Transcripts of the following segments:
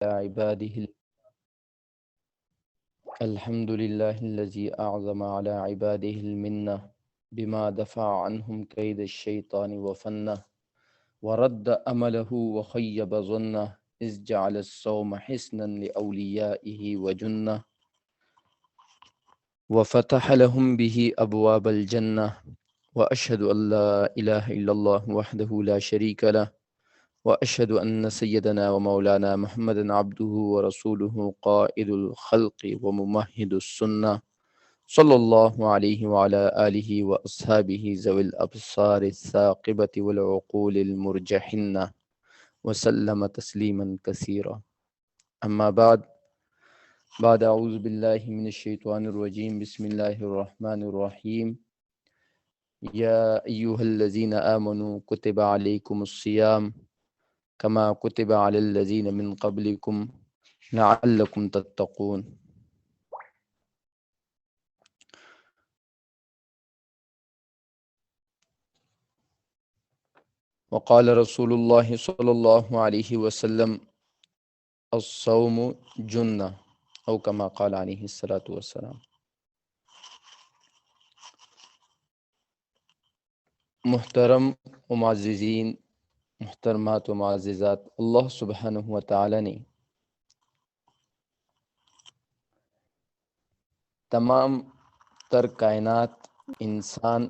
عباده الحمد لله الذي أعظم على عباده المنة بما دفع عنهم كيد الشيطان وفنه ورد أمله وخيب ظنه إذ جعل الصوم حسنا لأوليائه وجنة وفتح لهم به أبواب الجنة وأشهد أن لا إله إلا الله وحده لا شريك له وأشهد أن سيدنا ومولانا محمدا عبده ورسوله قائد الخلق وممهد السنة صلى الله عليه وعلى آله وأصحابه ذوي الأبصار الثاقبة والعقول المرجحنة وسلم تسليما كثيرا. أما بعد أعوذ بالله من الشيطان الرجيم بسم الله الرحمن الرحيم. يا أيها الذين آمنوا كتب عليكم الصيام كما كتب على الذين من قبلكم لعلكم تتقون. وقال رسول الله صلى الله عليه وسلم الصوم جنة أو كما قال عليه الصلاة والسلام. محترم و معززین، محترمات و معززات، اللہ سبحانہ و تعالی نے تمام تر کائنات، انسان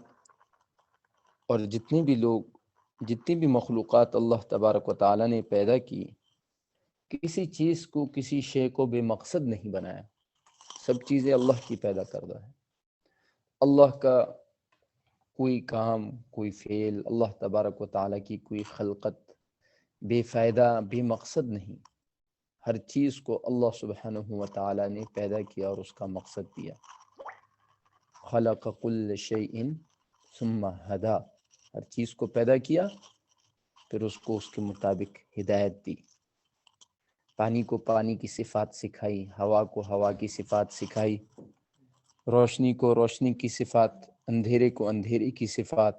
اور جتنی بھی مخلوقات اللہ تبارک و تعالی نے پیدا کی، کسی چیز کو، کسی شے کو بے مقصد نہیں بنایا. سب چیزیں اللہ کی پیدا کردہ ہے. اللہ کا کوئی کام، کوئی فعل، اللہ تبارک و تعالی کی کوئی خلقت بے فائدہ، بے مقصد نہیں. ہر چیز کو اللہ سبحانہ و تعالی نے پیدا کیا اور اس کا مقصد دیا. خلق کل شیء ثم ہدا، ہر چیز کو پیدا کیا پھر اس کو اس کے مطابق ہدایت دی. پانی کو پانی کی صفات سکھائی، ہوا کو ہوا کی صفات سکھائی، روشنی کو روشنی کی صفات، اندھیرے کو اندھیرے کی صفات.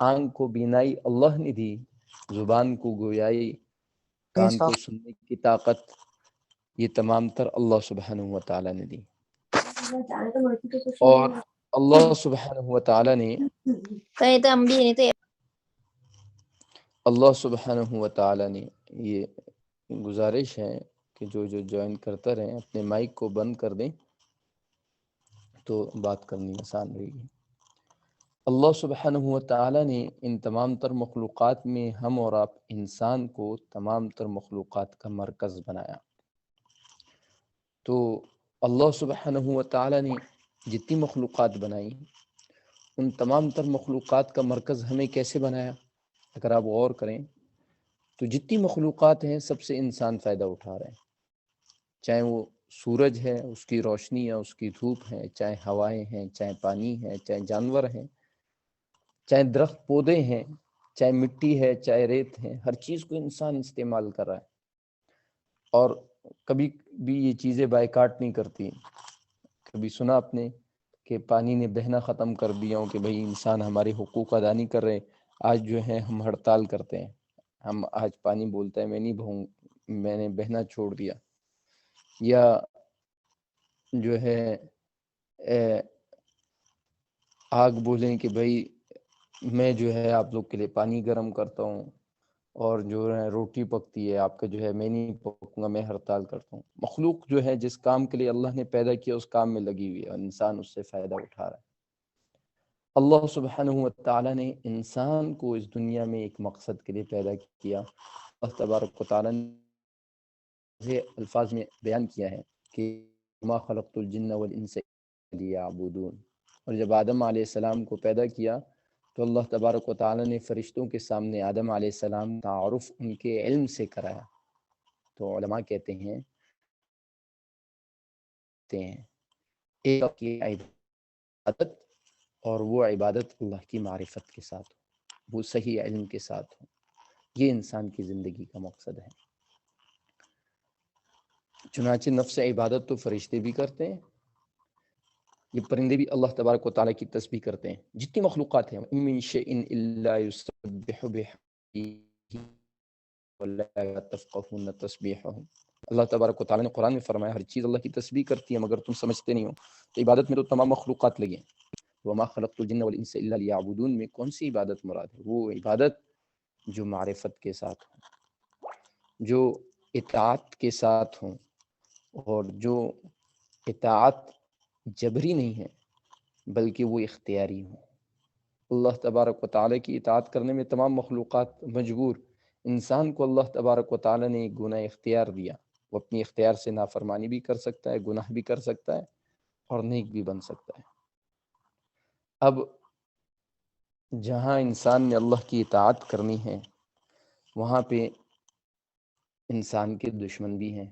آنکھ کو بینائی اللہ نے دی، زبان کو گویائی، کان کو سننے کی طاقت، یہ تمام تر اللہ سبحانہ و تعالی نے دی. اور اللہ سبحانہ و تعالی نے یہ گزارش ہے کہ جو جوائن کرتا رہیں اپنے مائک کو بند کر دیں تو بات کرنی آسان رہے گی. اللہ سبحانہ و تعالی نے ان تمام تر مخلوقات میں ہم اور آپ انسان کو تمام تر مخلوقات کا مرکز بنایا. تو اللہ سبحانہ و تعالی نے جتنی مخلوقات بنائی، ان تمام تر مخلوقات کا مرکز ہمیں کیسے بنایا؟ اگر آپ غور کریں تو جتنی مخلوقات ہیں سب سے انسان فائدہ اٹھا رہے ہیں. چاہے وہ سورج ہے، اس کی روشنی ہے، اس کی دھوپ ہے، چاہے ہوائیں ہیں، چاہے پانی ہے، چاہے جانور ہیں، چاہے درخت پودے ہیں، چاہے مٹی ہے، چاہے ریت ہے، ہر چیز کو انسان استعمال کر رہا ہے. اور کبھی بھی یہ چیزیں بائیکاٹ نہیں کرتی. کبھی سنا آپ نے کہ پانی نے بہنا ختم کر دیا ہو کہ بھئی انسان ہمارے حقوق ادا نہیں کر رہے، آج جو ہے ہم ہڑتال کرتے ہیں، ہم آج پانی بولتا ہے میں نے بہنا چھوڑ دیا. یا جو ہے آگ بولیں کہ بھئی میں جو ہے آپ لوگ کے لیے پانی گرم کرتا ہوں، اور جو ہے روٹی پکتی ہے آپ کا جو ہے میں نہیں پکوں گا، میں ہڑتال کرتا ہوں. مخلوق جو ہے جس کام کے لیے اللہ نے پیدا کیا اس کام میں لگی ہوئی ہے اور انسان اس سے فائدہ اٹھا رہا ہے. اللہ سبحانہ و تعالی نے انسان کو اس دنیا میں ایک مقصد کے لیے پیدا کیا. اللہ تبارک و تعالی نے الفاظ میں بیان کیا ہے کہ ما خلقت الجن والانس لیعبدون. اور جب آدم علیہ السلام کو پیدا کیا تو اللہ تبارک و تعالی نے فرشتوں کے سامنے آدم علیہ السلام تعارف ان کے علم سے کرایا. تو علماء کہتے ہیں ایک کی عبادت، اور وہ عبادت اللہ کی معرفت کے ساتھ ہو، وہ صحیح علم کے ساتھ ہو. یہ انسان کی زندگی کا مقصد ہے. چنانچہ نفس عبادت تو فرشتے بھی کرتے ہیں، یہ پرندے بھی اللہ تبارک و تعالیٰ کی تسبیح کرتے ہیں. جتنی مخلوقات ہیں، من شیء الا یسبح بحمدہ ولا تفقهون تسبيحهم. اللہ تبارک و تعالیٰ نے قرآن میں فرمایا ہر چیز اللہ کی تسبیح کرتی ہے مگر تم سمجھتے نہیں ہو. تو عبادت میں تو تمام مخلوقات لگے ہیں. وما خلقت الجن والانس الا ليعبدون میں کون سی عبادت مراد ہے؟ وہ عبادت جو معرفت کے ساتھ ہوں، جو اطاعت کے ساتھ ہوں، اور جو اطاعت جبری نہیں ہے بلکہ وہ اختیاری ہوں. اللہ تبارک و تعالیٰ کی اطاعت کرنے میں تمام مخلوقات مجبور. انسان کو اللہ تبارک و تعالیٰ نے ایک گناہ اختیار دیا. وہ اپنی اختیار سے نافرمانی بھی کر سکتا ہے، گناہ بھی کر سکتا ہے اور نیک بھی بن سکتا ہے. اب جہاں انسان نے اللہ کی اطاعت کرنی ہے وہاں پہ انسان کے دشمن بھی ہیں.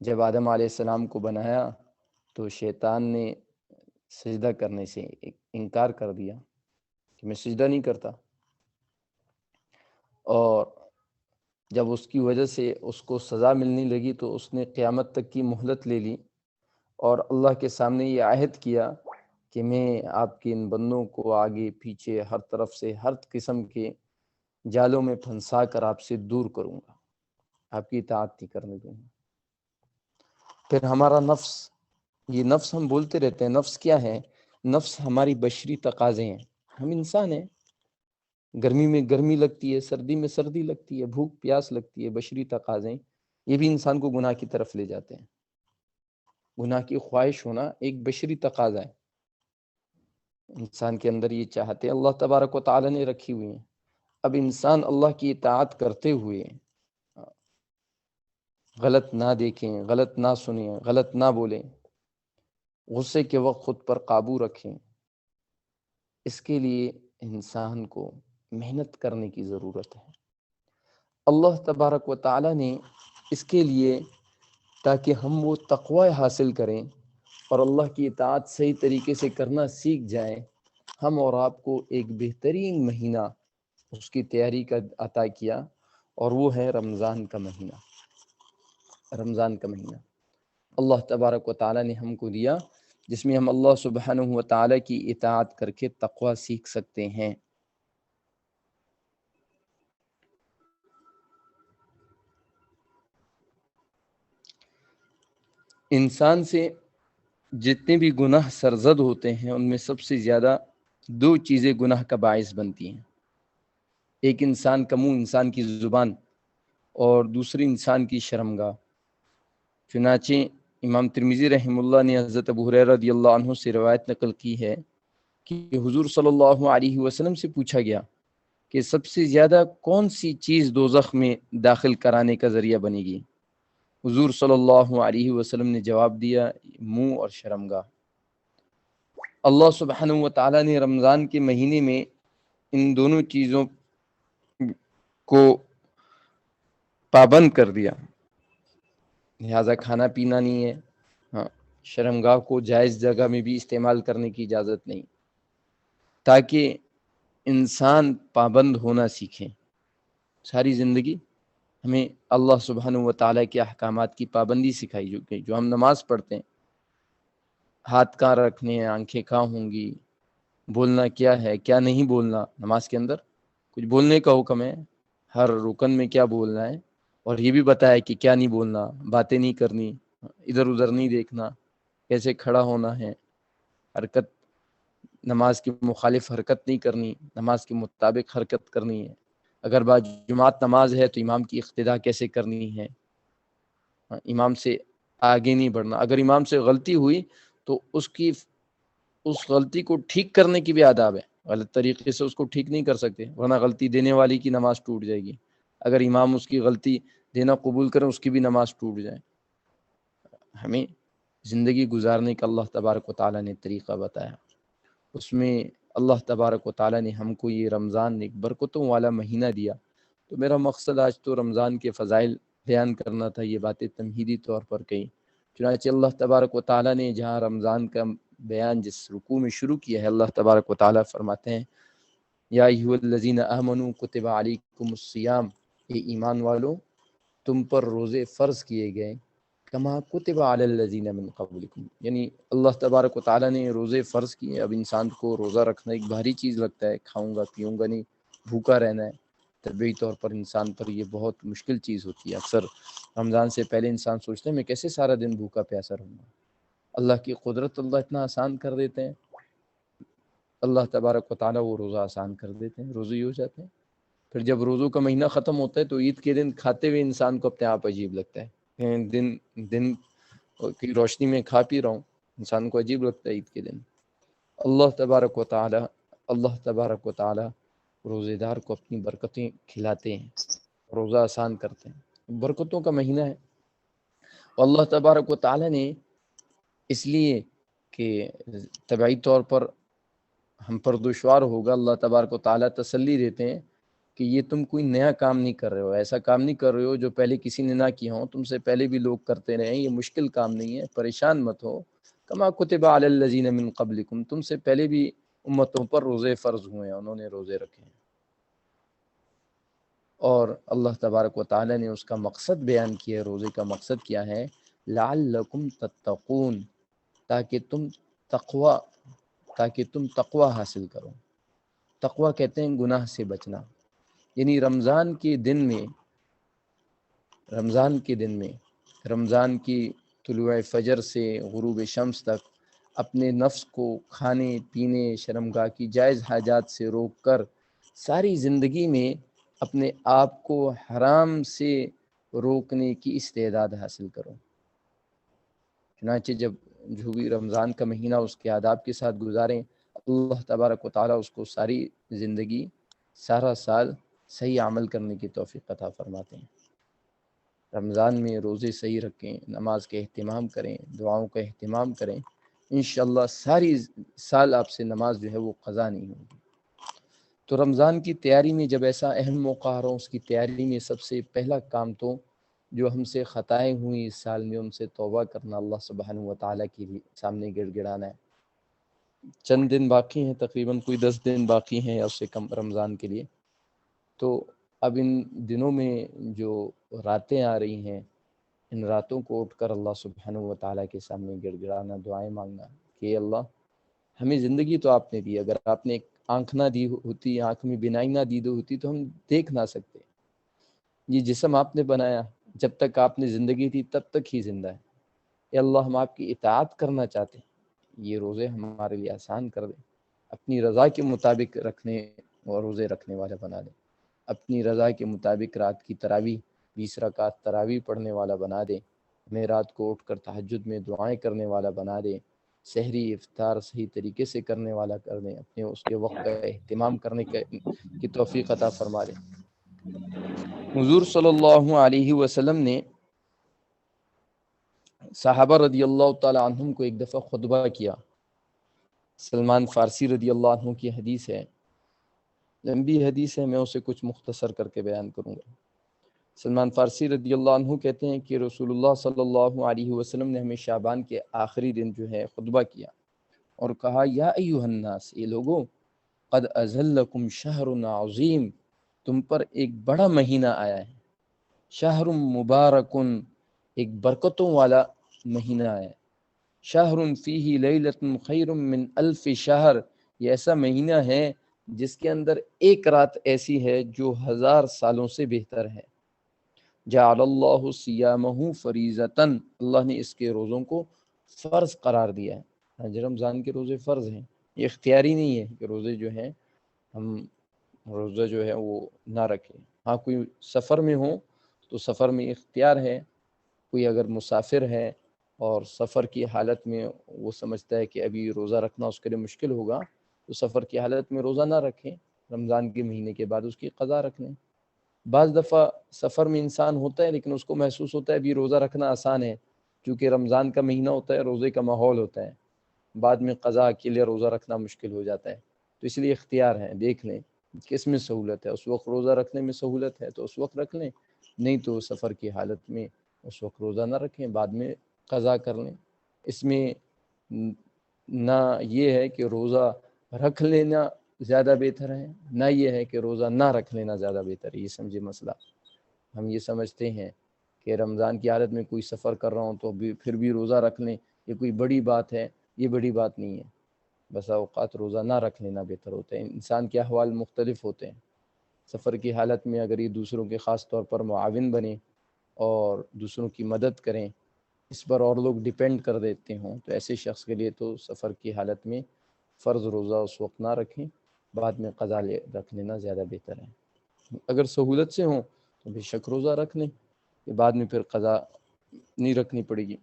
جب آدم علیہ السلام کو بنایا تو شیطان نے سجدہ کرنے سے انکار کر دیا کہ میں سجدہ نہیں کرتا، اور جب اس کی وجہ سے اس کو سزا ملنے لگی تو اس نے قیامت تک کی مہلت لے لی اور اللہ کے سامنے یہ عہد کیا کہ میں آپ کے ان بندوں کو آگے پیچھے ہر طرف سے ہر قسم کے جالوں میں پھنسا کر آپ سے دور کروں گا، آپ کی اطاعت نہیں کرنے دوں گا. پھر ہمارا نفس، یہ نفس ہم بولتے رہتے ہیں، نفس کیا ہے؟ نفس ہماری بشری تقاضے ہیں. ہم انسان ہیں، گرمی میں گرمی لگتی ہے، سردی میں سردی لگتی ہے، بھوک پیاس لگتی ہے، بشری تقاضے یہ بھی انسان کو گناہ کی طرف لے جاتے ہیں. گناہ کی خواہش ہونا ایک بشری تقاضا ہے، انسان کے اندر یہ چاہتے اللہ تبارک و تعالی نے رکھی ہوئی ہیں. اب انسان اللہ کی اطاعت کرتے ہوئے غلط نہ دیکھیں، غلط نہ سنیں، غلط نہ بولیں، غصے کے وقت خود پر قابو رکھیں. اس کے لیے انسان کو محنت کرنے کی ضرورت ہے. اللہ تبارک و تعالی نے اس کے لیے تاکہ ہم وہ تقوی حاصل کریں اور اللہ کی اطاعت صحیح طریقے سے کرنا سیکھ جائیں، ہم اور آپ کو ایک بہترین مہینہ اس کی تیاری کا عطا کیا، اور وہ ہے رمضان کا مہینہ. رمضان کا مہینہ اللہ تبارک و تعالی نے ہم کو دیا جس میں ہم اللہ سبحانہ و تعالی کی اطاعت کر کے تقوی سیکھ سکتے ہیں. انسان سے جتنے بھی گناہ سرزد ہوتے ہیں ان میں سب سے زیادہ دو چیزیں گناہ کا باعث بنتی ہیں. ایک انسان کا منہ، انسان کی زبان، اور دوسری انسان کی شرمگاہ. چنانچہ امام ترمذی رحمہ اللہ نے حضرت ابو ہریرہ رضی اللہ عنہ سے روایت نقل کی ہے کہ حضور صلی اللہ علیہ وسلم سے پوچھا گیا کہ سب سے زیادہ کون سی چیز دوزخ میں داخل کرانے کا ذریعہ بنے گی؟ حضور صلی اللہ علیہ وسلم نے جواب دیا، منہ اور شرمگاہ. اللہ سبحانہ و تعالی نے رمضان کے مہینے میں ان دونوں چیزوں کو پابند کر دیا، لہذا کھانا پینا نہیں ہے. ہاں، شرمگاہ کو جائز جگہ میں بھی استعمال کرنے کی اجازت نہیں، تاکہ انسان پابند ہونا سیکھیں. ساری زندگی ہمیں اللہ سبحانہ و تعالیٰ کے احکامات کی پابندی سکھائی گئی. جو ہم نماز پڑھتے ہیں، ہاتھ کہاں رکھنے ہیں، آنکھیں کہاں ہوں گی، بولنا کیا ہے کیا نہیں بولنا. نماز کے اندر کچھ بولنے کا حکم ہے، ہر رکن میں کیا بولنا ہے، اور یہ بھی بتایا کہ کیا نہیں بولنا، باتیں نہیں کرنی، ادھر ادھر نہیں دیکھنا، کیسے کھڑا ہونا ہے، حرکت نماز کی مخالف حرکت نہیں کرنی، نماز کے مطابق حرکت کرنی ہے. اگر جماعت نماز ہے تو امام کی اقتداء کیسے کرنی ہے، امام سے آگے نہیں بڑھنا. اگر امام سے غلطی ہوئی تو اس غلطی کو ٹھیک کرنے کی بھی آداب ہے. غلط طریقے سے اس کو ٹھیک نہیں کر سکتے ورنہ غلطی دینے والی کی نماز ٹوٹ جائے گی. اگر امام اس کی غلطی دینا قبول کریں اس کی بھی نماز ٹوٹ جائے. ہمیں زندگی گزارنے کا اللہ تبارک و تعالیٰ نے طریقہ بتایا، اس میں اللہ تبارک و تعالیٰ نے ہم کو یہ رمضان ایک برکتوں والا مہینہ دیا. تو میرا مقصد آج تو رمضان کے فضائل بیان کرنا تھا، یہ باتیں تمہیدی طور پر کہیں. چنانچہ اللہ تبارک و تعالیٰ نے جہاں رمضان کا بیان جس رکوع میں شروع کیا ہے، اللہ تبارک و تعالیٰ فرماتے ہیں یا ایھا الذین آمنوا کتب علیکم الصیام، اے ایمان والو تم پر روزے فرض کیے گئے، کما کتب علی الذین من قبلکم، یعنی اللہ تبارک و تعالیٰ نے روزے فرض کیے. اب انسان کو روزہ رکھنا ایک بھاری چیز لگتا ہے، کھاؤں گا پیوں گا نہیں، بھوکا رہنا ہے. طبعی طور پر انسان پر یہ بہت مشکل چیز ہوتی ہے. اکثر رمضان سے پہلے انسان سوچتے ہیں میں کیسے سارا دن بھوکا پیاسا رہوں گا. اللہ کی قدرت، اللہ اتنا آسان کر دیتے ہیں. اللہ تبارک و تعالیٰ وہ روزہ آسان کر دیتے ہیں، روزے ہو جاتے ہیں. پھر جب روزوں کا مہینہ ختم ہوتا ہے تو عید کے دن کھاتے ہوئے انسان کو اپنے آپ عجیب لگتا ہے. دن کی روشنی میں کھا پی رہا ہوں، انسان کو عجیب لگتا ہے عید کے دن. اللہ تبارک و تعالی روزے دار کو اپنی برکتیں کھلاتے ہیں، روزہ آسان کرتے ہیں. برکتوں کا مہینہ ہے. اللہ تبارک و تعالی نے اس لیے کہ طبعی طور پر ہم پر دشوار ہوگا، اللہ تبارک و تعالی تسلی دیتے ہیں کہ یہ تم کوئی نیا کام نہیں کر رہے ہو، ایسا کام نہیں کر رہے ہو جو پہلے کسی نے نہ کیا ہو، تم سے پہلے بھی لوگ کرتے رہے ہیں. یہ مشکل کام نہیں ہے، پریشان مت ہو. کما کتب علی الذین من قبلکم، تم سے پہلے بھی امتوں پر روزے فرض ہوئے ہیں، انہوں نے روزے رکھے ہیں. اور اللہ تبارک و تعالی نے اس کا مقصد بیان کیا ہے. روزے کا مقصد کیا ہے؟ لعلکم تتقون، تاکہ تم تقوی حاصل کرو. تقوی کہتے ہیں گناہ سے بچنا. یعنی رمضان کی طلوع فجر سے غروب شمس تک اپنے نفس کو کھانے پینے، شرمگاہ کی جائز حاجات سے روک کر ساری زندگی میں اپنے آپ کو حرام سے روکنے کی استعداد حاصل کرو. چنانچہ جو بھی رمضان کا مہینہ اس کے آداب کے ساتھ گزاریں، اللہ تبارک و تعالیٰ اس کو ساری زندگی، سارا سال صحیح عمل کرنے کی توفیق عطا فرماتے ہیں. رمضان میں روزے صحیح رکھیں، نماز کا اہتمام کریں، دعاؤں کا اہتمام کریں. انشاءاللہ ساری سال آپ سے نماز جو ہے وہ قضا نہیں ہوگی. تو رمضان کی تیاری میں جب ایسا اہم موقع آ رہا ہو، اس کی تیاری میں سب سے پہلا کام تو جو ہم سے خطائیں ہوئیں اس سال میں ان سے توبہ کرنا، اللہ سبحانہ و تعالیٰ کے سامنے گڑ گڑانا ہے. چند دن باقی ہیں، تقریباً کوئی 10 دن باقی ہیں یا اس سے کم رمضان کے لیے. تو اب ان دنوں میں جو راتیں آ رہی ہیں، ان راتوں کو اٹھ کر اللہ سبحانہ و تعالیٰ کے سامنے گڑ گڑانا، دعائیں مانگنا کہ اللہ ہمیں زندگی تو آپ نے دی، اگر آپ نے ایک آنکھ نہ دی ہوتی، آنکھ میں بینائی نہ دی ہوتی تو ہم دیکھ نہ سکتے. یہ جسم آپ نے بنایا، جب تک آپ نے زندگی تھی تب تک ہی زندہ ہے. اے اللہ ہم آپ کی اطاعت کرنا چاہتے ہیں، یہ روزے ہمارے لیے آسان کر دیں. اپنی رضا کے مطابق رکھنے اور روزے رکھنے والا بنا دیں. اپنی رضا کے مطابق رات کی تراویح 20 رکعت تراویح پڑھنے والا بنا دیں. ہمیں رات کو اٹھ کر تہجد میں دعائیں کرنے والا بنا دیں. سحری افطار صحیح طریقے سے کرنے والا کر دیں. اپنے اس کے وقت کا اہتمام کرنے کی توفیق عطا فرما دیں. حضور صلی اللہ علیہ وسلم نے صحابہ رضی اللہ تعالی عنہم کو ایک دفعہ خطبہ کیا. سلمان فارسی رضی اللہ عنہ کی حدیث ہے، لمبی حدیث ہے، میں اسے کچھ مختصر کر کے بیان کروں گا. سلمان فارسی رضی اللہ عنہ کہتے ہیں کہ رسول اللہ صلی اللہ علیہ وسلم نے ہمیں شعبان کے آخری دن جو ہے خطبہ کیا اور کہا یا ایھا الناس، یہ لوگوں، قد اذلکم شہر عظیم، تم پر ایک بڑا مہینہ آیا ہے. شہر مبارکن، ایک برکتوں والا مہینہ ہے. شہر فیہ لیلۃ خیر من الف شہر، یہ ایسا مہینہ ہے جس کے اندر ایک رات ایسی ہے جو 1000 سالوں سے بہتر ہے. جعل اللہ صیامہ فریضۃ، اللہ نے اس کے روزوں کو فرض قرار دیا ہے. رمضان کے روزے فرض ہیں، یہ اختیاری نہیں ہے کہ روزے جو ہیں ہم روزہ جو ہے وہ نہ رکھیں. ہاں کوئی سفر میں ہو تو سفر میں اختیار ہے. کوئی اگر مسافر ہے اور سفر کی حالت میں وہ سمجھتا ہے کہ ابھی روزہ رکھنا اس کے لیے مشکل ہوگا تو سفر کی حالت میں روزہ نہ رکھیں، رمضان کے مہینے کے بعد اس کی قضا رکھ لیں. بعض دفعہ سفر میں انسان ہوتا ہے لیکن اس کو محسوس ہوتا ہے ابھی روزہ رکھنا آسان ہے، کیونکہ رمضان کا مہینہ ہوتا ہے، روزے کا ماحول ہوتا ہے. بعد میں قضا کے لیے روزہ رکھنا مشکل ہو جاتا ہے. تو اس لیے اختیار ہے، دیکھ لیں کس میں سہولت ہے. اس وقت روزہ رکھنے میں سہولت ہے تو اس وقت رکھ لیں، نہیں تو سفر کی حالت میں اس وقت روزہ نہ رکھیں، بعد میں قضا کر لیں. اس میں نہ یہ ہے کہ روزہ رکھ لینا زیادہ بہتر ہے، نہ یہ ہے کہ روزہ نہ رکھ لینا زیادہ بہتر ہے. یہ سمجھے مسئلہ. ہم یہ سمجھتے ہیں کہ رمضان کی حالت میں کوئی سفر کر رہا ہوں تو پھر بھی روزہ رکھ لیں، یہ کوئی بڑی بات ہے. یہ بڑی بات نہیں ہے. بسا اوقات روزہ نہ رکھ لینا بہتر ہوتا ہے. انسان کے احوال مختلف ہوتے ہیں. سفر کی حالت میں اگر یہ دوسروں کے خاص طور پر معاون بنیں اور دوسروں کی مدد کریں، اس پر اور لوگ ڈیپینڈ کر دیتے ہوں، تو ایسے شخص کے لیے تو سفر کی حالت میں فرض روزہ اس وقت نہ رکھیں، بعد میں قضا رکھ لینا زیادہ بہتر ہے۔ اگر سہولت سے ہوں تو بے شک روزہ رکھ لیں، کہ بعد میں پھر قضا نہیں رکھنی پڑے گی۔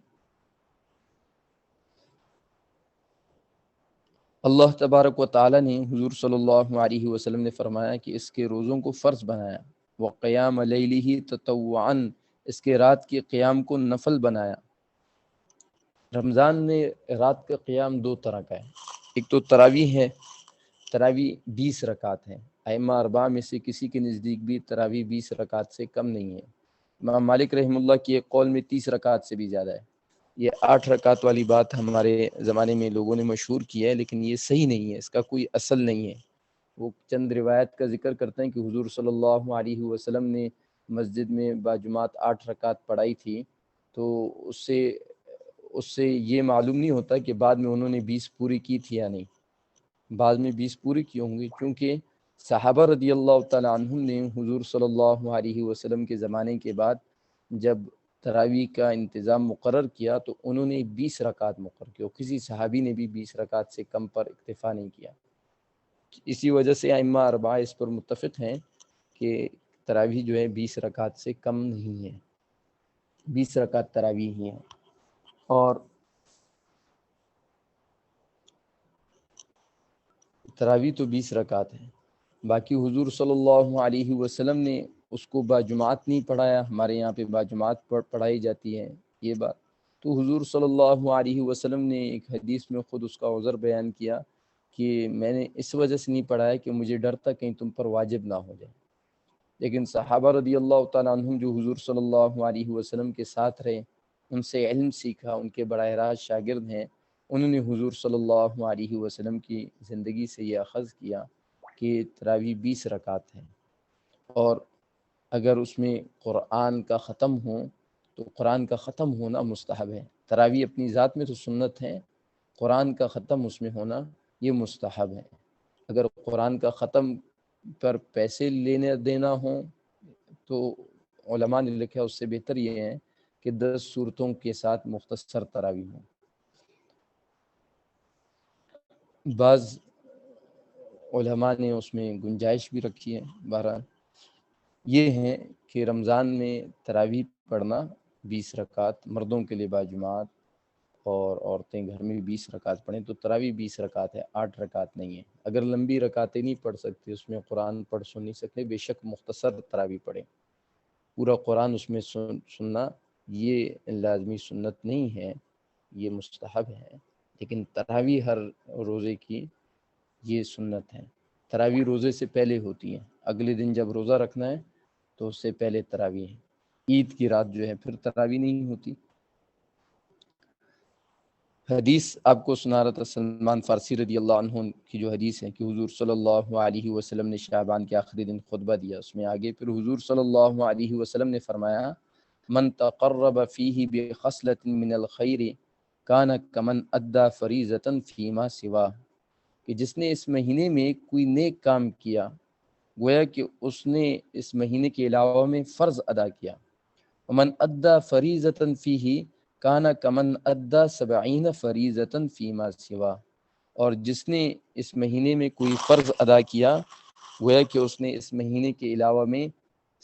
اللہ تبارک و تعالی نے حضور صلی اللہ علیہ وسلم نے فرمایا کہ اس کے روزوں کو فرض بنایا، وقیام لیلہ تطوعا، اس کے رات کے قیام کو نفل بنایا۔ رمضان میں رات کا قیام دو طرح کا ہے، ایک تو تراویح ہے، تراویح 20 رکعت ہیں، ائمہ اربعہ میں سے کسی کے نزدیک بھی تراویح 20 رکعت سے کم نہیں ہے۔ امام مالک رحمہ اللہ کی ایک قول میں 30 رکعت سے بھی زیادہ ہے۔ یہ 8 رکعت والی بات ہمارے زمانے میں لوگوں نے مشہور کی ہے، لیکن یہ صحیح نہیں ہے، اس کا کوئی اصل نہیں ہے۔ وہ چند روایت کا ذکر کرتے ہیں کہ حضور صلی اللہ علیہ وسلم نے مسجد میں باجماعت 8 رکعت پڑھائی تھی، تو اس سے یہ معلوم نہیں ہوتا کہ بعد میں انہوں نے 20 پوری کی تھی یا نہیں۔ بعد میں 20 پوری کی ہوں گی، کیونکہ صحابہ رضی اللہ تعالیٰ عنہم نے حضور صلی اللہ علیہ وسلم کے زمانے کے بعد جب تراویح کا انتظام مقرر کیا تو انہوں نے 20 رکعت مقرر کی، اور کسی صحابی نے بھی 20 رکعت سے کم پر اکتفا نہیں کیا۔ اسی وجہ سے ائمہ اربعہ اس پر متفق ہیں کہ تراویح جو ہے 20 رکعت سے کم نہیں ہے، 20 رکعت تراویح ہی ہیں۔ اور تراویح تو 20 رکعت ہیں، باقی حضور صلی اللہ علیہ وسلم نے اس کو باجماعت نہیں پڑھایا، ہمارے یہاں پہ باجماعت پڑھائی جاتی ہے یہ بات۔ تو حضور صلی اللہ علیہ وسلم نے ایک حدیث میں خود اس کا عذر بیان کیا کہ میں نے اس وجہ سے نہیں پڑھایا کہ مجھے ڈر تھا کہیں تم پر واجب نہ ہو جائے۔ لیکن صحابہ رضی اللہ تعالیٰ عنہم جو حضور صلی اللہ علیہ وسلم کے ساتھ رہے، ان سے علم سیکھا، ان کے براہ راست شاگرد ہیں، انہوں نے حضور صلی اللہ علیہ وسلم کی زندگی سے یہ اخذ کیا کہ تراویح 20 رکعت ہیں، اور اگر اس میں قرآن کا ختم ہو تو قرآن کا ختم ہونا مستحب ہے۔ تراویح اپنی ذات میں تو سنت ہے، قرآن کا ختم اس میں ہونا یہ مستحب ہے۔ اگر قرآن کا ختم پر پیسے لینے دینا ہو تو علماء نے لکھا اس سے بہتر یہ ہے کہ 10 سورتوں کے ساتھ مختصر تراویح ہوں۔ بعض علماء نے اس میں گنجائش بھی رکھی ہے۔ بہرحال یہ ہے کہ رمضان میں تراویح پڑھنا 20 رکعت مردوں کے لیے باجماعت، اور عورتیں گھر میں بھی 20 رکعت پڑھیں تو تراویح 20 رکعت ہے، 8 رکعت نہیں ہے۔ اگر لمبی رکعتیں نہیں پڑھ سکتے، اس میں قرآن پڑھ سن نہیں سکتے، بے شک مختصر تراویح پڑھیں۔ پورا قرآن اس میں سننا یہ لازمی سنت نہیں ہے، یہ مستحب ہے، لیکن تراویح ہر روزے کی یہ سنت ہے۔ تراویح روزے سے پہلے ہوتی ہیں، اگلے دن جب روزہ رکھنا ہے تو اس سے پہلے تراویح ہے۔ عید کی رات جو ہے پھر تراویح نہیں ہوتی۔ حدیث آپ کو سنا رہا تھا سلمان فارسی رضی اللہ عنہ کی جو حدیث ہے کہ حضور صلی اللہ علیہ وسلم نے شعبان کے آخری دن خطبہ دیا، اس میں آگے پھر حضور صلی اللہ علیہ وسلم نے فرمایا من تقرب فیہ بخصلۃ من الخیر کان کمن ادى فریضۃ فیما سواہ، کہ جس نے اس مہینے میں کوئی نیک کام کیا گویا کہ اس نے اس مہینے کے علاوہ میں فرض ادا کیا۔ ومن ادى فریضۃ فیہ کانا کمن ادى 70 فریضۃ فیما سوا، اور جس نے اس مہینے میں کوئی فرض ادا کیا گویا کہ اس نے اس مہینے کے علاوہ میں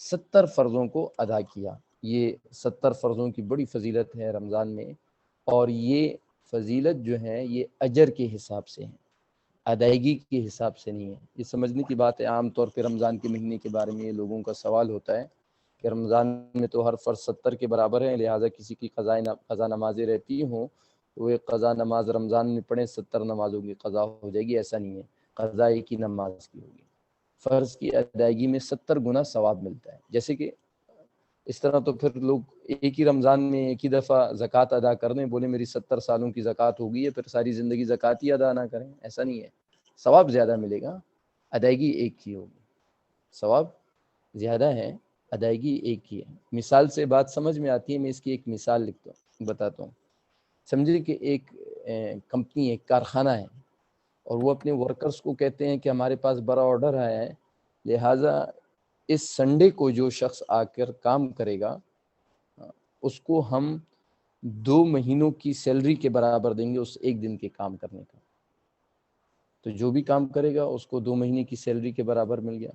70 فرضوں کو ادا کیا۔ یہ 70 فرضوں کی بڑی فضیلت ہے رمضان میں، اور یہ فضیلت جو ہے یہ اجر کے حساب سے ہے، ادائیگی کے حساب سے نہیں ہے۔ یہ سمجھنے کی بات ہے، عام طور پہ رمضان کے مہینے کے بارے میں لوگوں کا سوال ہوتا ہے کہ رمضان میں تو ہر فرض 70 کے برابر ہے، لہٰذا کسی کی قضا نمازیں رہتی ہوں تو ایک قضا نماز رمضان میں پڑھیں 70 نمازوں کی قضا ہو جائے گی، ایسا نہیں ہے۔ قضا ایک ہی نماز کی ہوگی، فرض کی ادائیگی میں 70 گنا ثواب ملتا ہے۔ جیسے کہ اس طرح تو پھر لوگ ایک ہی رمضان میں ایک ہی دفعہ زکوٰۃ ادا کر دیں، بولے میری 70 سالوں کی زکوٰۃ ہو گئی ہے، پھر ساری زندگی زکوٰۃ ہی ادا نہ کریں، ایسا نہیں ہے۔ ثواب زیادہ ملے گا، ادائیگی ایک ہی ہوگی، ثواب زیادہ ہے، ادائیگی ایک ہی ہے۔ مثال سے بات سمجھ میں آتی ہے، میں اس کی ایک مثال بتاتا ہوں۔ سمجھے کہ ایک کمپنی، ایک کارخانہ ہے، اور وہ اپنے ورکرز کو کہتے ہیں کہ ہمارے پاس بڑا آرڈر آیا ہے، لہٰذا اس سنڈے کو جو شخص آ کر کام کرے گا اس کو ہم 2 مہینوں کی سیلری کے برابر دیں گے اس ایک دن کے کام کرنے کا. تو جو بھی کام کرے گا اس کو 2 مہینے کی سیلری کے برابر مل گیا.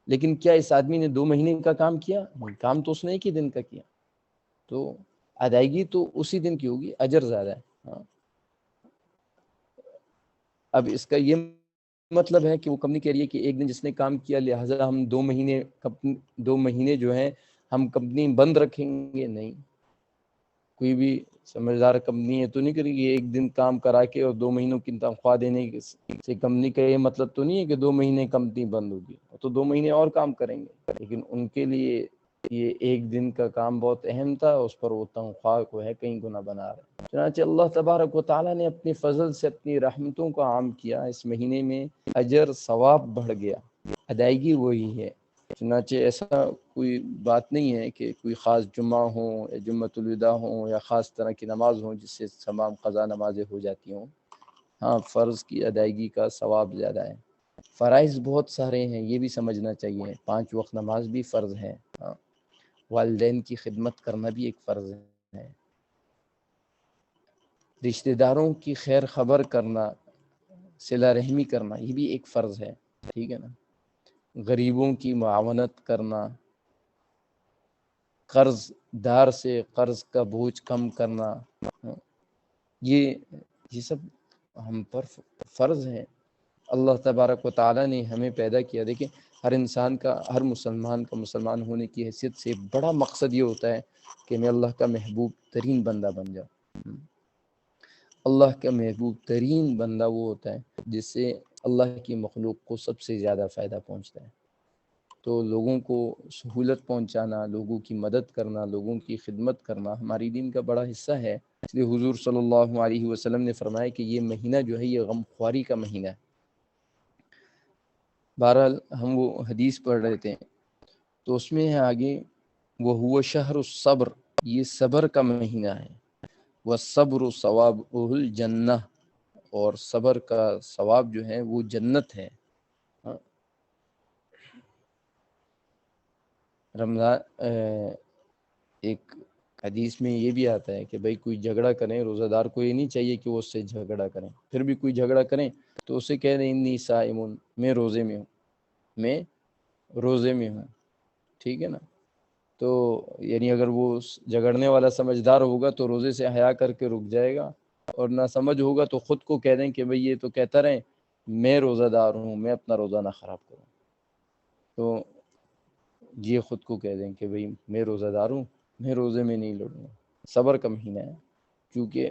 لیکن کیا اس آدمی نے 2 مہینے کا کام کیا؟ کام تو اس نے ایک ہی دن کا کیا. تو ادائیگی تو اسی دن کی ہوگی، اجر زیادہ ہے. ہاں. اب اس کا یہ مطلب ہے کہ وہ کمپنی کہہ رہی ہے کہ ایک دن جس نے کام کیا لہٰذا ہم 2 مہینے جو ہیں ہم کمپنی بند رکھیں گے. نہیں، کوئی بھی سمجھدار کمپنی ہے تو نہیں کرے گی ایک دن کام کرا کے اور 2 مہینوں کی تنخواہ دینے سے. کمپنی کا یہ مطلب تو نہیں ہے کہ 2 مہینے کمپنی بند ہوگی، تو 2 مہینے اور کام کریں گے. لیکن ان کے لیے یہ ایک دن کا کام بہت اہم تھا، اس پر وہ تنخواہ کو ہے کہیں گنا بنا رہے. چنانچہ اللہ تبارک و تعالیٰ نے اپنے فضل سے اپنی رحمتوں کا عام کیا. اس مہینے میں اجر ثواب بڑھ گیا، ادائیگی وہی ہے. چنانچہ ایسا کوئی بات نہیں ہے کہ کوئی خاص جمعہ ہو یا جمعۃ الوداع ہو یا خاص طرح کی نماز ہو جس سے تمام قضا نمازیں ہو جاتی ہوں. ہاں، فرض کی ادائیگی کا ثواب زیادہ ہے. فرائض بہت سارے ہیں، یہ بھی سمجھنا چاہیے. 5 وقت نماز بھی فرض ہے. ہاں. والدین کی خدمت کرنا بھی ایک فرض ہے. رشتہ داروں کی خیر خبر کرنا، صلہ رحمی کرنا، یہ بھی ایک فرض ہے. ٹھیک ہے نا. غریبوں کی معاونت کرنا، قرض دار سے قرض کا بوجھ کم کرنا، یہ سب ہم پر فرض ہیں. اللہ تبارک و تعالیٰ نے ہمیں پیدا کیا. دیکھیں، ہر انسان کا، ہر مسلمان کا مسلمان ہونے کی حیثیت سے بڑا مقصد یہ ہوتا ہے کہ میں اللہ کا محبوب ترین بندہ بن جاؤں. اللہ کا محبوب ترین بندہ وہ ہوتا ہے جس سے اللہ کی مخلوق کو سب سے زیادہ فائدہ پہنچتا ہے. تو لوگوں کو سہولت پہنچانا، لوگوں کی مدد کرنا، لوگوں کی خدمت کرنا ہماری دین کا بڑا حصہ ہے. اس لیے حضور صلی اللہ علیہ وسلم نے فرمایا کہ یہ مہینہ جو ہے یہ غم خواری کا مہینہ ہے. بہرحال ہم وہ حدیث پڑھ رہے تھے تو اس میں ہے آگے وَهُوَ شَهْرُ الصَّبْرِ، یہ صبر کا مہینہ ہے. وَالصَّبْرُ ثَوَابُهُ الْجَنَّةُ، اور صبر کا ثواب جو ہے وہ جنت ہے. رمضان ایک حدیث میں یہ بھی آتا ہے کہ بھائی کوئی جھگڑا کریں، روزہ دار کو یہ نہیں چاہیے کہ وہ اس سے جھگڑا کریں. پھر بھی کوئی جھگڑا کریں تو اسے کہہ دیں انی صائم، میں روزے میں ہوں، میں روزے میں ہوں. ٹھیک ہے نا. تو یعنی اگر وہ جھگڑنے والا سمجھدار ہوگا تو روزے سے حیا کر کے رک جائے گا، اور نہ سمجھ ہوگا تو خود کو کہہ دیں کہ بھئی یہ تو کہتا رہیں میں روزہ دار ہوں، میں اپنا روزہ نہ خراب کروں. تو یہ خود کو کہہ دیں کہ بھئی میں روزہ دار ہوں، میں روزے میں نہیں لڑوں گا. صبر کا مہینہ ہے. کیونکہ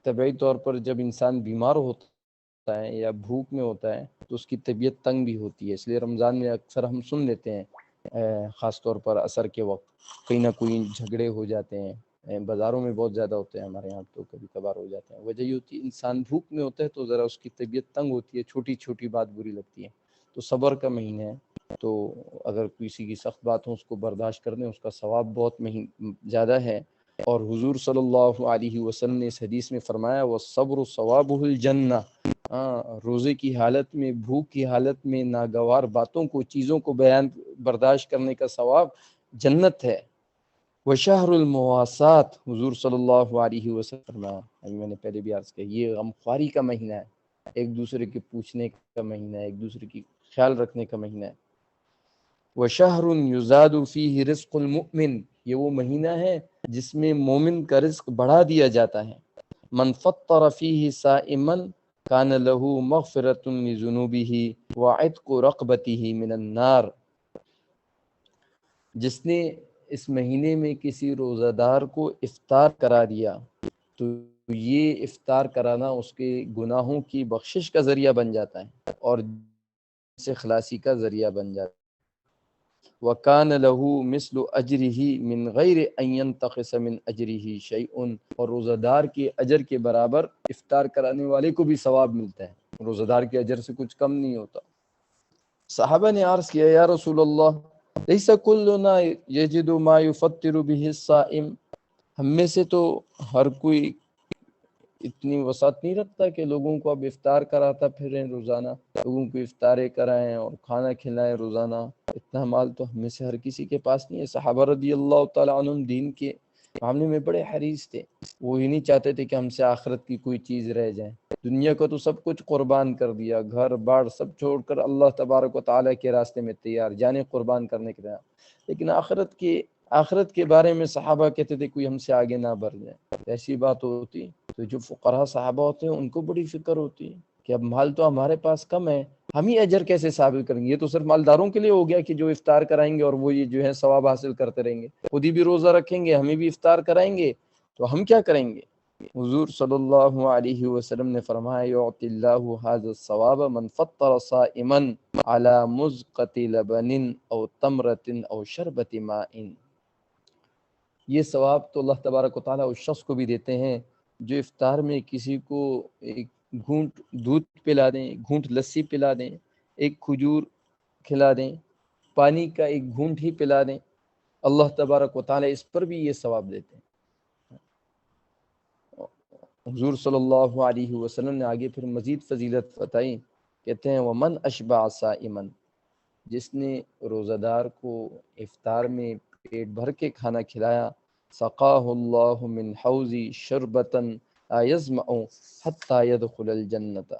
طبعی طور پر جب انسان بیمار ہوتا ہے یا بھوک میں ہوتا ہے تو اس کی طبیعت تنگ بھی ہوتی ہے. اس لیے رمضان میں اکثر ہم سن لیتے ہیں خاص طور پر عصر کے وقت کہیں نہ کوئی جھگڑے ہو جاتے ہیں. بازاروں میں بہت زیادہ ہوتے ہیں، ہمارے یہاں تو کبھی کبھار ہو جاتے ہیں. وجہ یہ ہوتی ہے انسان بھوک میں ہوتا ہے تو ذرا اس کی طبیعت تنگ ہوتی ہے، چھوٹی چھوٹی بات بری لگتی ہے. تو صبر کا مہینہ ہے. تو اگر کسی کی سخت بات ہو اس کو برداشت کر دیں، اس کا ثواب بہت زیادہ ہے. اور حضور صلی اللہ علیہ وسلم نے اس حدیث میں فرمایا وَالصَّبْرُ ثَوَابُهُ الْجَنَّةُ، روزے کی حالت میں، بھوک کی حالت میں ناگوار باتوں کو، چیزوں کو برداشت کرنے کا ثواب جنت ہے. وَشَهْرُ الْمُوَاسَاةِ، حضور صلی اللہ علیہ وسلم فرمایا، میں نے پہلے بھی عرض کیا، یہ غم خواری کا مہینہ ہے. ایک دوسرے کے پوچھنے کا مہینہ ہے، ایک دوسرے کی خیال رکھنے کا مہینہ ہے. وَشَهْرٌ يُزَادُ فِيهِ رِزْقُ الْمُؤْمِنِ، یہ وہ مہینہ ہے جس میں مومن کا رزق بڑھا دیا جاتا ہے. مَنْ فَطَّرَ فِيهِ صَائِمًا كَانَ لَهُ مَغْفِرَةٌ لِذُنُوبِهِ وَعِتْقُ رَقْبَتِهِ مِنَ النَّارِ، جس نے اس مہینے میں کسی روزہ دار کو افطار کرا دیا تو یہ افطار کرانا اس کے گناہوں کی بخشش کا ذریعہ بن جاتا ہے اور سے خلاصی کا ذریعہ بن جاتا ہے. وَكَانَ لَهُ مِثْلُ أَجْرِهِ مِنْ غَيْرِ أَنْ يَنْتَقِصَ مِنْ أَجْرِهِ شَيْءٌ، اور روزہ دار کے اجر کے برابر افطار کرانے والے کو بھی ثواب ملتا ہے. روزہ دار کے اجر سے کچھ کم نہیں ہوتا. صحابہ نے عرض کیا یا رسول اللہ لَيْسَ كُلُّنَا يَجِدُ مَا يُفَطِّرُ بِهِ الصَّائِمُ، ہم میں سے تو ہر کوئی اتنی وسعت نہیں رکھتا کہ لوگوں کو اب افطار کراتا پھریں روزانہ، لوگوں کو افطاریں کرائیں اور کھانا کھلائیں روزانہ. اتنا مال تو ہم میں سے ہر کسی کے پاس نہیں ہے. صحابہ رضی اللہ تعالیٰ عنہم دین کے معاملے میں بڑے حریص تھے. وہ ہی نہیں چاہتے تھے کہ ہم سے آخرت کی کوئی چیز رہ جائے. دنیا کو تو سب کچھ قربان کر دیا، گھر بار سب چھوڑ کر اللہ تبارک و تعالیٰ کے راستے میں تیار، جانیں قربان کرنے کے لیے. لیکن آخرت کے بارے میں صحابہ کہتے تھے کوئی ہم سے آگے نہ بڑھ جائے. ایسی بات ہوتی تو جو فقراء صحابہ ہوتے ہیں ان کو بڑی فکر ہوتی ہے کہ اب مال تو ہمارے پاس کم ہے، ہم ہی اجر کیسے ثابت کریں گے. یہ تو صرف مالداروں کے لیے ہو گیا کہ جو افطار کرائیں گے اور وہ یہ جو ہے ثواب حاصل کرتے رہیں گے. خود ہی بھی روزہ رکھیں گے، ہمیں بھی افطار کرائیں گے، تو ہم کیا کریں گے. حضور صلی اللہ علیہ وسلم نے فرمایا یعطی اللہ ھذا الثواب من فطر صائما علی مزقۃ لبن او تمرۃ او شربۃ ماء. یہ ثواب تو اللہ تبارک و تعالیٰ اس شخص کو بھی دیتے ہیں جو افطار میں کسی کو ایک گھونٹ دودھ پلا دیں، ایک گھونٹ لسی پلا دیں، ایک کھجور کھلا دیں، پانی کا ایک گھونٹ ہی پلا دیں. اللہ تبارک و تعالیٰ اس پر بھی یہ ثواب دیتے ہیں. حضور صلی اللہ علیہ وسلم نے آگے پھر مزید فضیلت بتائی. کہتے ہیں ومن اشبع صائما، جس نے روزہ دار کو افطار میں پیٹ بھر کے کھانا کھلایا، سقاہ اللہ من حوضی شربتا لا یظمأ حتی یدخل الجنۃ.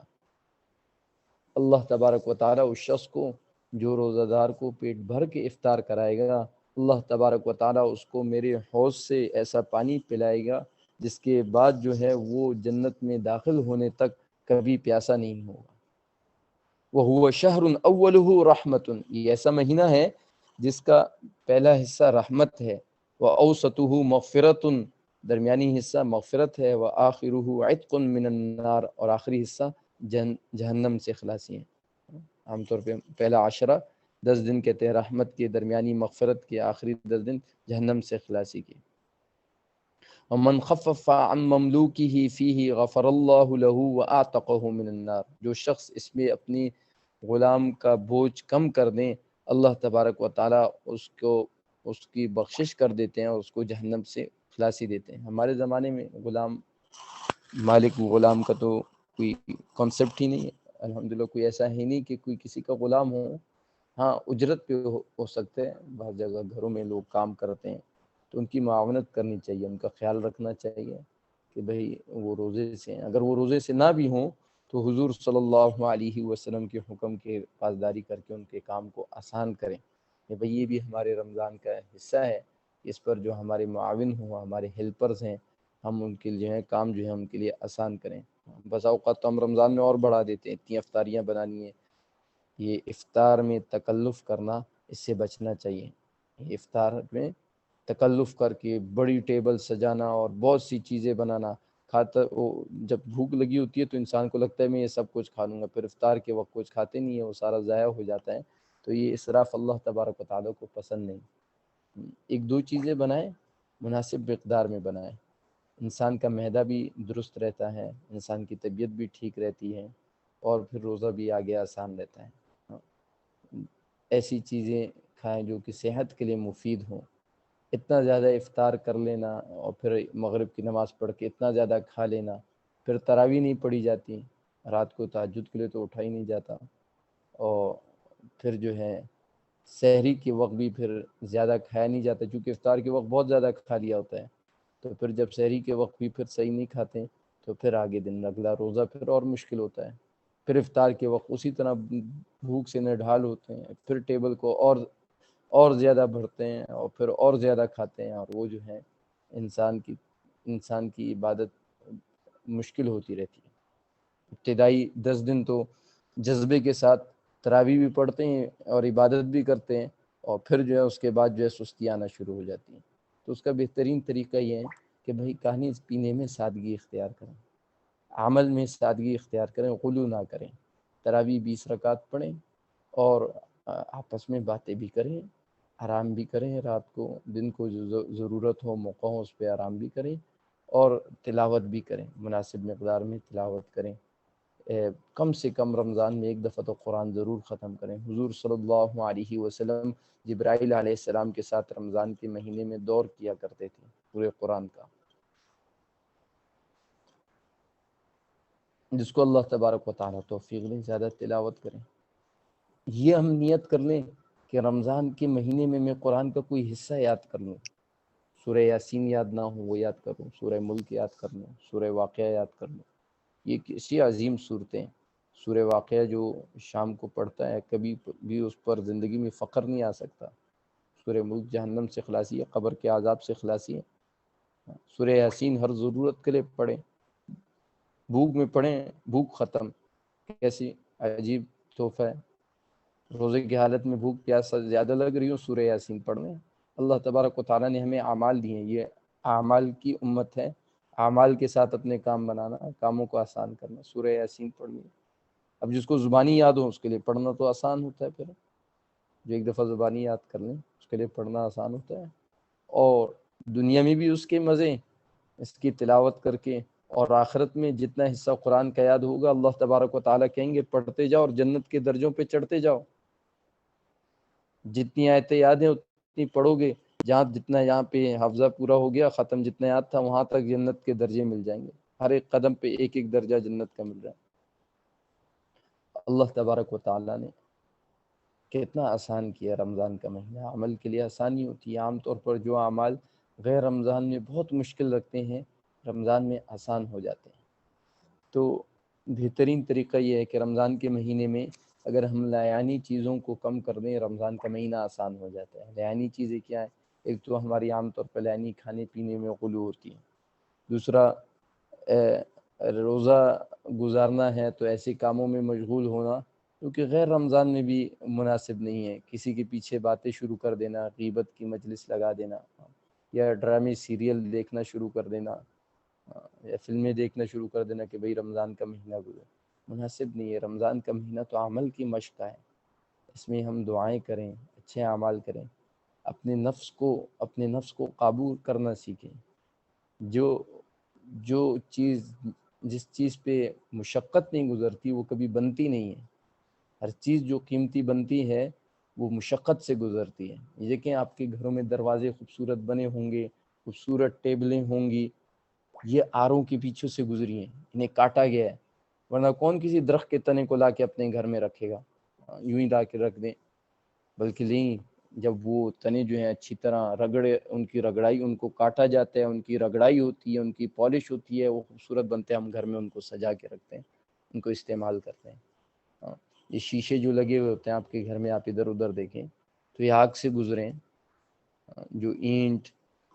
اللہ تبارک و تعالیٰ اس شخص کو جو روزہ دار کو پیٹ بھر کے افطار کرائے گا، اللہ تبارک و تعالیٰ اس کو میرے حوض سے ایسا پانی پلائے گا جس کے بعد جو ہے وہ جنت میں داخل ہونے تک کبھی پیاسا نہیں ہوگا. وَهُوَ شَهْرٌ أَوَّلُهُ رَحْمَةٌ، یہ ایسا مہینہ ہے جس کا پہلا حصہ رحمت ہے. وَأَوْسَطُهُ مَغْفِرَةٌ، درمیانی حصہ مغفرت ہے. وَآخِرُهُ عِتْقٌ مِّنَ النَّارِ، اور آخری حصہ جہنم سے خلاصی ہے. عام طور پہ پہلا عشرہ 10 دن کہتے ہیں رحمت کے، درمیانی مغفرت کے، آخری 10 دن جہنم سے خلاصی کے. ومن خفف عن مملوکه فيه غفر اللہ له واعتقه من النار، جو شخص اس میں اپنی غلام کا بوجھ کم کر دیں، اللہ تبارک و تعالیٰ اس کی بخشش کر دیتے ہیں اور اس کو جہنم سے خلاصی دیتے ہیں. ہمارے زمانے میں غلام مالک غلام کا تو کوئی کانسیپٹ ہی نہیں ہے. الحمدللہ کوئی ایسا ہے نہیں کہ کوئی کسی کا غلام ہو. ہاں اجرت پہ ہو سکتے ہیں، بعض جگہ گھروں میں لوگ کام کرتے ہیں تو ان کی معاونت کرنی چاہیے، ان کا خیال رکھنا چاہیے کہ بھئی وہ روزے سے ہیں. اگر وہ روزے سے نہ بھی ہوں تو حضور صلی اللہ علیہ وسلم کے حکم کے پاسداری کر کے ان کے کام کو آسان کریں کہ بھئی یہ بھی ہمارے رمضان کا حصہ ہے، اس پر جو ہمارے معاون ہوں، ہمارے ہیلپرز ہیں، ہم ان کے جو ہے کام جو ہے ان کے لیے آسان کریں. بسا اوقات تو ہم رمضان میں اور بڑھا دیتے ہیں، اتنی افطاریاں بنانی ہیں. یہ افطار میں تکلف کرنا، اس سے بچنا چاہیے. یہ افطار میں تکلف کر کے بڑی ٹیبل سجانا اور بہت سی چیزیں بنانا، جب بھوک لگی ہوتی ہے تو انسان کو لگتا ہے میں یہ سب کچھ کھا لوں گا، پھر افطار کے وقت کچھ کھاتے نہیں ہے، وہ سارا ضائع ہو جاتا ہے. تو یہ اسراف اللہ تبارک و تعالیٰ کو پسند نہیں. ایک دو چیزیں بنائیں، مناسب مقدار میں بنائیں. انسان کا معدہ بھی درست رہتا ہے، انسان کی طبیعت بھی ٹھیک رہتی ہے، اور پھر روزہ بھی آگے آسان رہتا ہے. ایسی چیزیں کھائیں جو کہ صحت کے لیے مفید ہوں. اتنا زیادہ افطار کر لینا اور پھر مغرب کی نماز پڑھ کے اتنا زیادہ کھا لینا، پھر تراویح نہیں پڑھی جاتی، رات کو تہجد کے لیے تو اٹھا ہی نہیں جاتا، اور پھر جو ہے سحری کے وقت بھی پھر زیادہ کھایا نہیں جاتا کیونکہ افطار کے وقت بہت زیادہ کھا لیا ہوتا ہے. تو پھر جب سحری کے وقت بھی پھر صحیح نہیں کھاتے تو پھر آگے دن اگلا روزہ پھر اور مشکل ہوتا ہے. پھر افطار کے وقت اسی طرح بھوک سے نڈھال ہوتے ہیں، پھر ٹیبل کو اور زیادہ بھرتے ہیں اور پھر اور زیادہ کھاتے ہیں، اور وہ جو ہے انسان کی عبادت مشکل ہوتی رہتی ہے. ابتدائی 10 دن تو جذبے کے ساتھ تراویح بھی پڑھتے ہیں اور عبادت بھی کرتے ہیں، اور پھر جو ہے اس کے بعد جو ہے سستی آنا شروع ہو جاتی ہیں. تو اس کا بہترین طریقہ یہ ہے کہ بھئی کھانے پینے میں سادگی اختیار کریں، عمل میں سادگی اختیار کریں، غلو نہ کریں. تراویح 20 رکعت پڑھیں اور آپس میں باتیں بھی کریں، آرام بھی کریں. رات کو دن کو جو ضرورت ہو، موقع ہو، اس پہ آرام بھی کریں اور تلاوت بھی کریں، مناسب مقدار میں تلاوت کریں. کم سے کم رمضان میں ایک دفعہ تو قرآن ضرور ختم کریں. حضور صلی اللہ علیہ وسلم جبرائیل علیہ السلام کے ساتھ رمضان کے مہینے میں دور کیا کرتے تھے پورے قرآن کا. جس کو اللہ تبارک و تعالیٰ توفیق دے زیادہ تلاوت کریں. یہ ہم نیت کر لیں کہ رمضان کے مہینے میں میں قرآن کا کوئی حصہ یاد کر لوں. سورہ یاسین یاد نہ ہو وہ یاد کروں، سورہ ملک یاد کر لوں، سورہ واقعہ یاد کر لوں. یہ کسی عظیم صورتیں. سورہ واقعہ جو شام کو پڑھتا ہے کبھی بھی اس پر زندگی میں فخر نہیں آ سکتا. سورہ ملک جہنم سے خلاصی ہے، قبر کے عذاب سے خلاصی ہے. سورہ یاسین ہر ضرورت کے لیے پڑھیں. بھوک میں پڑھیں، بھوک ختم. کیسی عجیب تحفہ ہے. روزے کی حالت میں بھوک پیاس زیادہ لگ رہی ہو، سورہ یاسین پڑھیں. اللہ تبارک و تعالیٰ نے ہمیں اعمال دیے ہیں، یہ اعمال کی امت ہے. اعمال کے ساتھ اپنے کام بنانا، کاموں کو آسان کرنا. سورہ یاسین پڑھنی. اب جس کو زبانی یاد ہو اس کے لیے پڑھنا تو آسان ہوتا ہے. پھر جو ایک دفعہ زبانی یاد کر لیں اس کے لیے پڑھنا آسان ہوتا ہے. اور دنیا میں بھی اس کے مزے، اس کی تلاوت کر کے. اور آخرت میں جتنا حصہ قرآن کا یاد ہوگا اللہ تبارک و تعالیٰ کہیں گے پڑھتے جاؤ اور جنت کے درجوں پہ چڑھتے جاؤ. جتنی آیتیں یاد ہیں اتنی پڑھو گے، جہاں جتنا یہاں پہ حفظہ پورا ہو گیا ختم جتنا یاد تھا وہاں تک جنت کے درجے مل جائیں گے. ہر ایک قدم پہ ایک ایک درجہ جنت کا مل رہا ہے. اللہ تبارک و تعالیٰ نے کتنا آسان کیا رمضان کا مہینہ. عمل کے لیے آسانی ہوتی ہے. عام طور پر جو اعمال غیر رمضان میں بہت مشکل رکھتے ہیں رمضان میں آسان ہو جاتے ہیں. تو بہترین طریقہ یہ ہے کہ رمضان کے مہینے میں اگر ہم لایانی چیزوں کو کم کر دیں رمضان کا مہینہ آسان ہو جاتا ہے. لایانی چیزیں کیا ہیں؟ ایک تو ہماری عام طور پر لایانی کھانے پینے میں غلو ہوتی ہے. دوسرا روزہ گزارنا ہے تو ایسے کاموں میں مشغول ہونا کیونکہ غیر رمضان میں بھی مناسب نہیں ہے. کسی کے پیچھے باتیں شروع کر دینا، غیبت کی مجلس لگا دینا، یا ڈرامے سیریل دیکھنا شروع کر دینا، یا فلمیں دیکھنا شروع کر دینا کہ بھئی رمضان کا مہینہ گزرا، مناسب نہیں ہے. رمضان کا مہینہ تو عمل کی مشق ہے. اس میں ہم دعائیں کریں، اچھے اعمال کریں، اپنے نفس کو قابو کرنا سیکھیں. جو چیز جس چیز پہ مشقت نہیں گزرتی وہ کبھی بنتی نہیں ہے. ہر چیز جو قیمتی بنتی ہے وہ مشقت سے گزرتی ہے. یہ دیکھیں آپ کے گھروں میں دروازے خوبصورت بنے ہوں گے، خوبصورت ٹیبلیں ہوں گی، یہ آروں کے پیچھے سے گزری ہیں، انہیں کاٹا گیا ہے. ورنہ کون کسی درخت کے تنے کو لا کے اپنے گھر میں رکھے گا؟ یوں ہی لا کے رکھ دیں. بلکہ نہیں، جب وہ تنے جو ہیں اچھی طرح ان کی رگڑائی، ان کو کاٹا جاتا ہے، ان کی رگڑائی ہوتی ہے، ان کی پالش ہوتی ہے، وہ خوبصورت بنتے ہیں. ہم گھر میں ان کو سجا کے رکھتے ہیں، ان کو استعمال کرتے ہیں. یہ شیشے جو لگے ہوئے ہوتے ہیں آپ کے گھر میں، آپ ادھر ادھر دیکھیں تو یہ آگ سے گزرے ہیں. جو اینٹ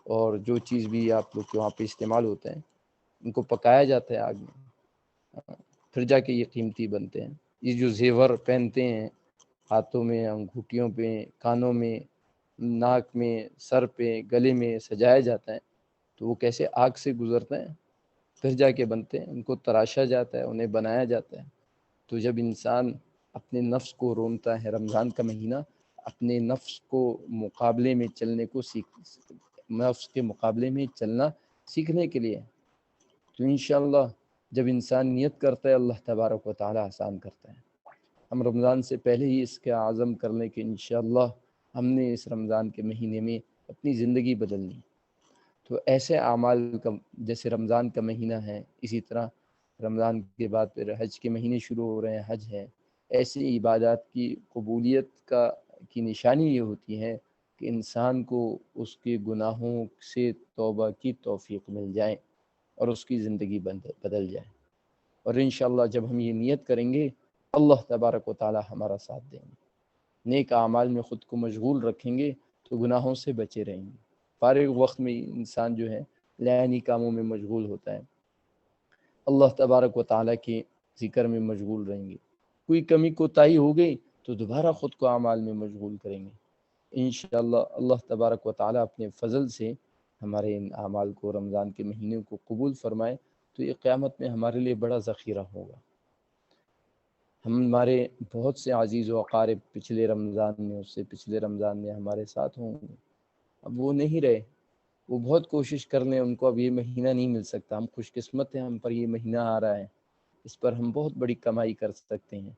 اور جو چیز بھی آپ لوگ کے وہاں پہ استعمال ہوتا ہے ان کو پکایا جاتا ہے آگ میں، پھر جا کے یہ قیمتی بنتے ہیں. یہ جو زیور پہنتے ہیں ہاتھوں میں، انگوٹھیوں پہ، کانوں میں، ناک میں، سر پہ، گلے میں سجایا جاتا ہے تو وہ کیسے آگ سے گزرتے ہیں پھر جا کے بنتے ہیں. ان کو تراشا جاتا ہے، انہیں بنایا جاتا ہے. تو جب انسان اپنے نفس کو رونتا ہے رمضان کا مہینہ اپنے نفس کو مقابلے میں چلنے کو نفس کے مقابلے میں چلنا سیکھنے کے لیے، تو انشاءاللہ جب انسان نیت کرتا ہے اللہ تبارک و تعالی آسان کرتا ہے. ہم رمضان سے پہلے ہی اس کا عزم کر لیں کہ انشاءاللہ ہم نے اس رمضان کے مہینے میں اپنی زندگی بدلنی. تو ایسے اعمال کا جیسے رمضان کا مہینہ ہے، اسی طرح رمضان کے بعد پھر حج کے مہینے شروع ہو رہے ہیں، حج ہے. ایسی عبادات کی قبولیت کی نشانی یہ ہوتی ہے کہ انسان کو اس کے گناہوں سے توبہ کی توفیق مل جائے اور اس کی زندگی بدل جائے. اور انشاءاللہ جب ہم یہ نیت کریں گے اللہ تبارک و تعالی ہمارا ساتھ دیں گے. نیک اعمال میں خود کو مشغول رکھیں گے تو گناہوں سے بچے رہیں گے. فارغ وقت میں انسان جو ہے لایانی کاموں میں مشغول ہوتا ہے، اللہ تبارک و تعالیٰ کے ذکر میں مشغول رہیں گے. کوئی کمی کوتاہی ہو گئی تو دوبارہ خود کو اعمال میں مشغول کریں گے. انشاءاللہ اللہ تبارک و تعالیٰ اپنے فضل سے ہمارے ان اعمال کو، رمضان کے مہینے کو قبول فرمائے تو یہ قیامت میں ہمارے لیے بڑا ذخیرہ ہوگا. ہمارے بہت سے عزیز و اقارب پچھلے رمضان میں، اس سے پچھلے رمضان میں ہمارے ساتھ ہوں گے، اب وہ نہیں رہے. وہ بہت کوشش کر لیں، ان کو اب یہ مہینہ نہیں مل سکتا. ہم خوش قسمت ہیں، ہم پر یہ مہینہ آ رہا ہے، اس پر ہم بہت بڑی کمائی کر سکتے ہیں،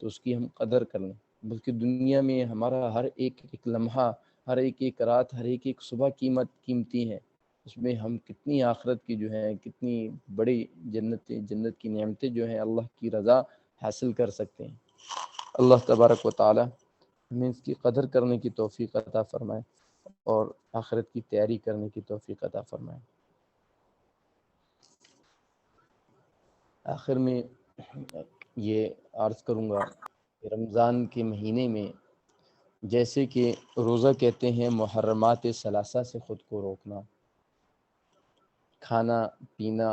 تو اس کی ہم قدر کر لیں. بلکہ دنیا میں ہمارا ہر ایک لمحہ، ہر ایک رات، ہر ایک صبح قیمتی ہے. اس میں ہم کتنی آخرت کی جو ہے کتنی بڑی جنت کی نعمتیں جو ہیں اللہ کی رضا حاصل کر سکتے ہیں۔ اللہ تبارک و تعالی ہمیں اس کی قدر کرنے کی توفیق عطا فرمائے اور آخرت کی تیاری کرنے کی توفیق عطا فرمائے۔ آخر میں یہ عرض کروں گا کہ رمضان کے مہینے میں جیسے کہ روزہ کہتے ہیں محرمات ثلاثہ سے خود کو روکنا، کھانا پینا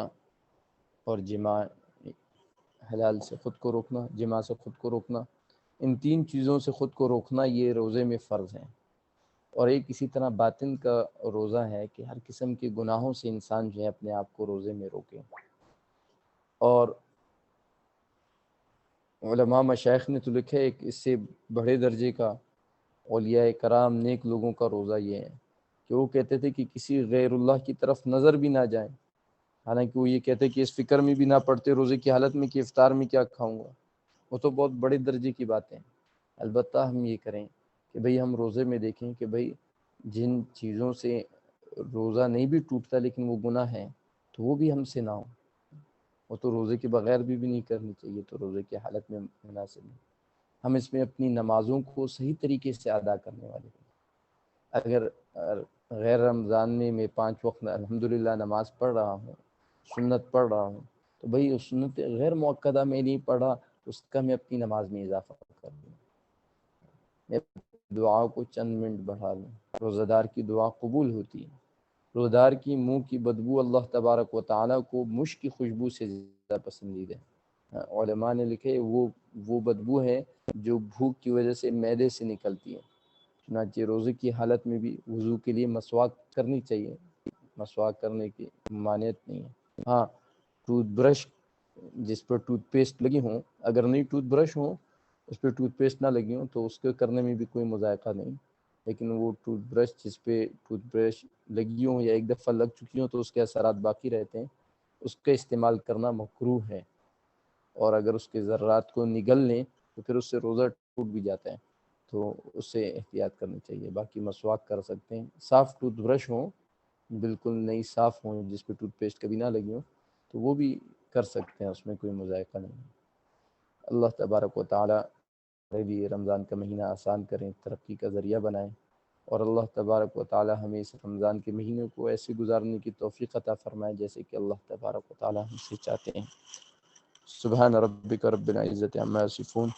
اور جماع حلال سے خود کو روکنا، جماع سے خود کو روکنا، ان تین چیزوں سے خود کو روکنا یہ روزے میں فرض ہیں۔ اور ایک اسی طرح باطن کا روزہ ہے کہ ہر قسم کے گناہوں سے انسان جو ہے اپنے آپ کو روزے میں روکے۔ اور علماء مشائخ نے تو لکھا ہے ایک اس سے بڑے درجے کا اولیاء کرام نیک لوگوں کا روزہ یہ ہے کہ وہ کہتے تھے کہ کسی غیر اللہ کی طرف نظر بھی نہ جائیں، حالانکہ وہ یہ کہتے کہ اس فکر میں بھی نہ پڑتے روزے کی حالت میں کہ افطار میں کیا کھاؤں گا، وہ تو بہت بڑے درجے کی باتیں ہیں۔ البتہ ہم یہ کریں کہ بھئی ہم روزے میں دیکھیں کہ بھئی جن چیزوں سے روزہ نہیں بھی ٹوٹتا لیکن وہ گناہ ہیں تو وہ بھی ہم سے نہ ہو، وہ تو روزے کے بغیر بھی نہیں کرنی چاہیے، تو روزے کی حالت میں مناسب نہیں۔ ہم اس میں اپنی نمازوں کو صحیح طریقے سے ادا کرنے والے ہیں۔ اگر غیر رمضان میں 5 وقت الحمدللہ نماز پڑھ رہا ہوں، سنت پڑھ رہا ہوں، تو بھئی اس سنت غیر مؤکدہ میں نہیں پڑھا تو اس کا میں اپنی نماز میں اضافہ کر دوں، میں دعا کو چند منٹ بڑھا لوں۔ روزہ دار کی دعا قبول ہوتی ہے۔ روزہ دار کی منہ کی بدبو اللہ تبارک و تعالیٰ کو مشک کی خوشبو سے زیادہ پسندیدہ ہے۔ علماء نے لکھے وہ بدبو ہے جو بھوک کی وجہ سے معدے سے نکلتی ہے۔ چنانچہ روزے کی حالت میں بھی وضو کے لیے مسواک کرنی چاہیے، مسواک کرنے کی مانعت نہیں ہے۔ ہاں، ٹوتھ برش جس پر ٹوتھ پیسٹ لگی ہوں، اگر نہیں ٹوتھ برش ہوں اس پہ ٹوتھ پیسٹ نہ لگی ہوں تو اس کے کرنے میں بھی کوئی مذائقہ نہیں، لیکن وہ ٹوتھ برش جس پہ ٹوتھ برش لگی ہوں یا ایک دفعہ لگ چکی ہوں تو اس کے اثرات باقی رہتے ہیں، اس کا استعمال کرنا مکروہ ہے، اور اگر اس کے ذرات کو نگل لیں تو پھر اس سے روزہ ٹوٹ بھی جاتا ہے، تو اس سے احتیاط کرنی چاہیے۔ باقی مسواک کر سکتے ہیں، صاف ٹوتھ برش ہوں، بالکل نئی صاف ہوں جس پہ ٹوتھ پیسٹ کبھی نہ لگی ہوں تو وہ بھی کر سکتے ہیں، اس میں کوئی مذائقہ نہیں۔ اللہ تبارک و تعالی ہمارے لیے رمضان کا مہینہ آسان کریں، ترقی کا ذریعہ بنائیں، اور اللہ تبارک و تعالی ہمیں اس رمضان کے مہینے کو ایسے گزارنے کی توفیق عطا فرمائے جیسے کہ اللہ تبارک و تعالی ہم سے چاہتے ہیں۔ سبحان ربک رب العزت عما یصفون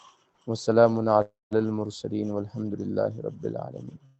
وسلام علی المرسلین والحمد للہ رب العالمین۔